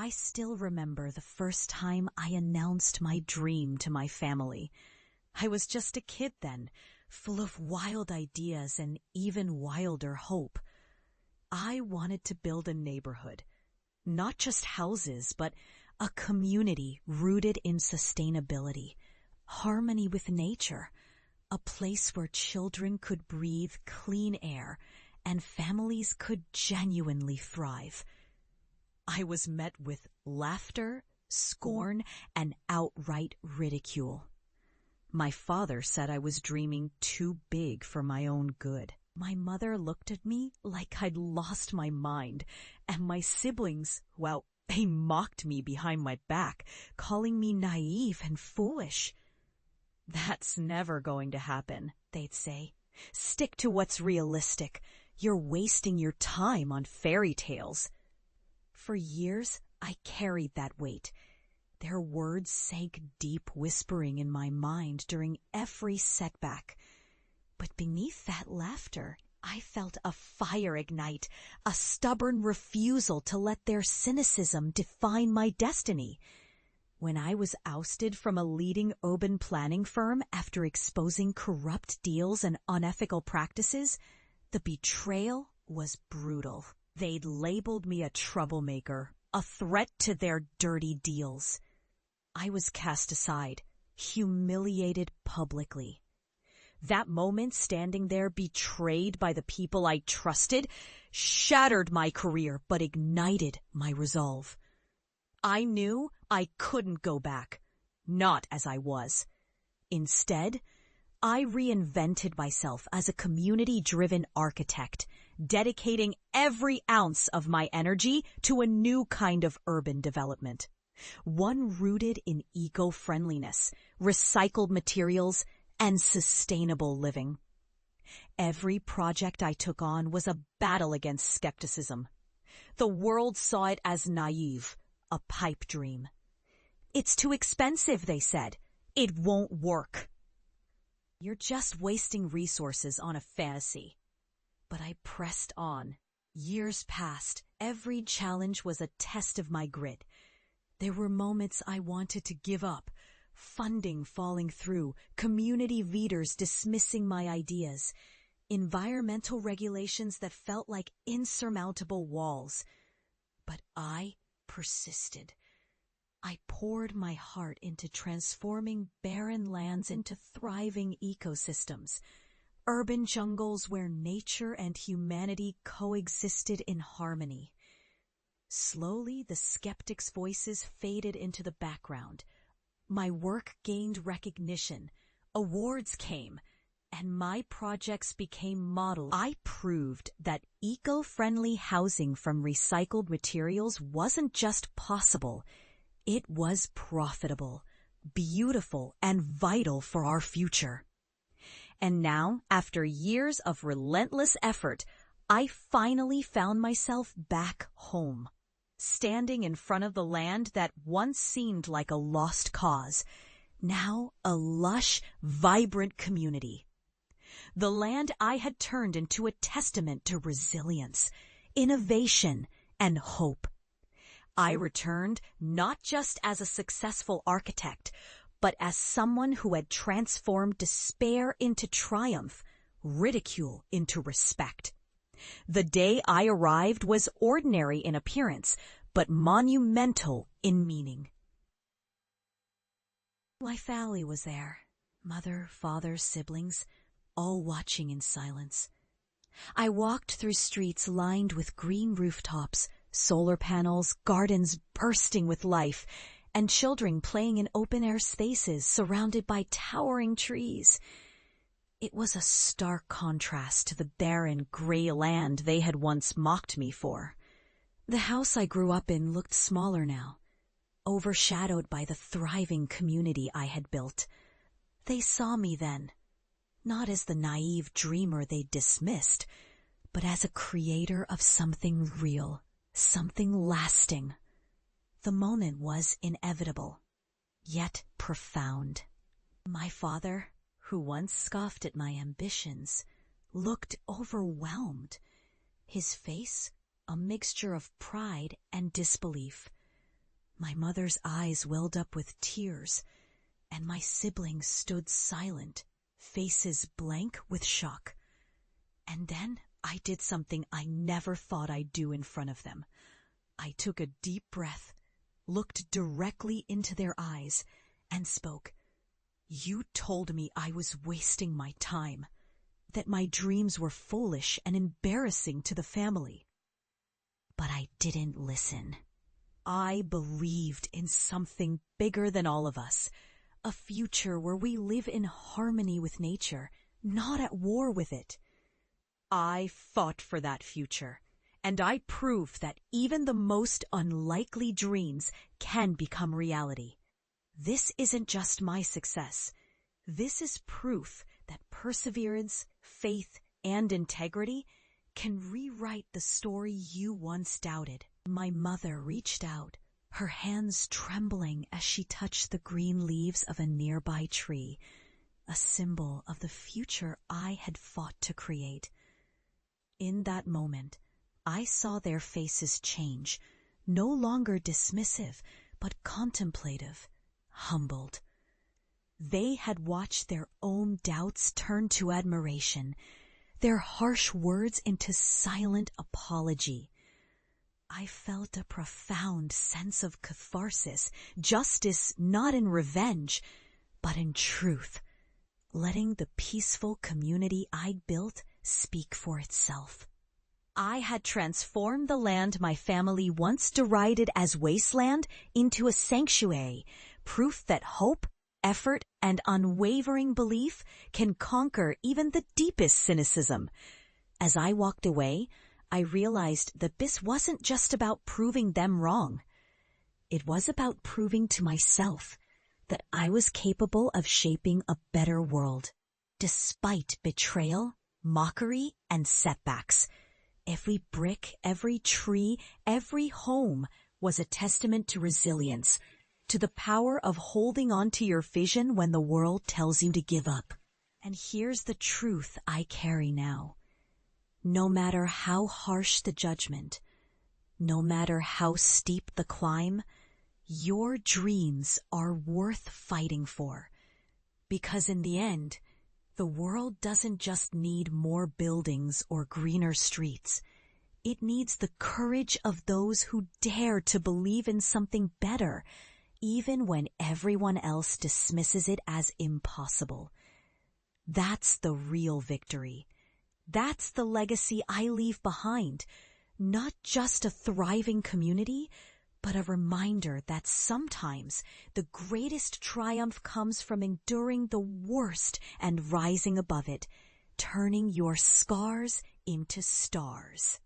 I still remember the first time I announced my dream to my family. I was just a kid then, full of wild ideas and even wilder hope. I wanted to build a neighborhood, not just houses, but a community rooted in sustainability, harmony with nature, a place where children could breathe clean air and families could genuinely thrive. I was met with laughter, scorn, and outright ridicule. My father said I was dreaming too big for my own good. My mother looked at me like I'd lost my mind, and my siblings, well, they mocked me behind my back, calling me naive and foolish. "That's never going to happen," they'd say. "Stick to what's realistic. You're wasting your time on fairy tales." For years, I carried that weight. Their words sank deep whispering in my mind during every setback. But beneath that laughter, I felt a fire ignite, a stubborn refusal to let their cynicism define my destiny. When I was ousted from a leading urban planning firm after exposing corrupt deals and unethical practices, the betrayal was brutal. They'd labeled me a troublemaker, a threat to their dirty deals. I was cast aside, humiliated publicly. That moment standing there betrayed by the people I trusted shattered my career but ignited my resolve. I knew I couldn't go back, not as I was. Instead, I reinvented myself as a community-driven architect, dedicating every ounce of my energy to a new kind of urban development, one rooted in eco-friendliness, recycled materials, and sustainable living. Every project I took on was a battle against skepticism. The world saw it as naive, a pipe dream. "It's too expensive," they said. "It won't work." "You're just wasting resources on a fantasy." But I pressed on. Years passed. Every challenge was a test of my grit. There were moments I wanted to give up, funding falling through, community leaders dismissing my ideas, environmental regulations that felt like insurmountable walls. But I persisted. I poured my heart into transforming barren lands into thriving ecosystems, urban jungles where nature and humanity coexisted in harmony. Slowly, the skeptics' voices faded into the background. My work gained recognition, awards came, and my projects became models. I proved that eco-friendly housing from recycled materials wasn't just possible, it was profitable, beautiful, and vital for our future. And now, after years of relentless effort, I finally found myself back home, standing in front of the land that once seemed like a lost cause, now a lush, vibrant community. The land I had turned into a testament to resilience, innovation, and hope. I returned not just as a successful architect, but as someone who had transformed despair into triumph, ridicule into respect. The day I arrived was ordinary in appearance, but monumental in meaning. My family was there, mother, father, siblings, all watching in silence. I walked through streets lined with green rooftops, solar panels, gardens bursting with life, and children playing in open-air spaces surrounded by towering trees. It was a stark contrast to the barren, gray land they had once mocked me for. The house I grew up in looked smaller now, overshadowed by the thriving community I had built. They saw me then, not as the naive dreamer they dismissed, but as a creator of something real, something lasting. The moment was inevitable, yet profound. My father, who once scoffed at my ambitions, looked overwhelmed, his face a mixture of pride and disbelief. My mother's eyes welled up with tears, and my siblings stood silent, faces blank with shock. And then I did something I never thought I'd do in front of them. I took a deep breath, looked directly into their eyes, and spoke. You told me I was wasting my time, that my dreams were foolish and embarrassing to the family. But I didn't listen. I believed in something bigger than all of us, a future where we live in harmony with nature, not at war with it. I fought for that future, and I proved that even the most unlikely dreams can become reality. This isn't just my success. This is proof that perseverance, faith, and integrity can rewrite the story you once doubted. My mother reached out, her hands trembling as she touched the green leaves of a nearby tree, a symbol of the future I had fought to create. In that moment, I saw their faces change, no longer dismissive, but contemplative, humbled. They had watched their own doubts turn to admiration, their harsh words into silent apology. I felt a profound sense of catharsis, justice not in revenge, but in truth, letting the peaceful community I'd built speak for itself. I had transformed the land my family once derided as wasteland into a sanctuary, proof that hope, effort, and unwavering belief can conquer even the deepest cynicism. As I walked away, I realized that this wasn't just about proving them wrong. It was about proving to myself that I was capable of shaping a better world. Despite betrayal, mockery, and setbacks, every brick, every tree, every home was a testament to resilience, to the power of holding on to your vision when the world tells you to give up. And here's the truth I carry now. No matter how harsh the judgment, no matter how steep the climb, your dreams are worth fighting for. Because in the end, the world doesn't just need more buildings or greener streets. It needs the courage of those who dare to believe in something better, even when everyone else dismisses it as impossible. That's the real victory. That's the legacy I leave behind. Not just a thriving community, but a reminder that sometimes the greatest triumph comes from enduring the worst and rising above it, turning your scars into stars.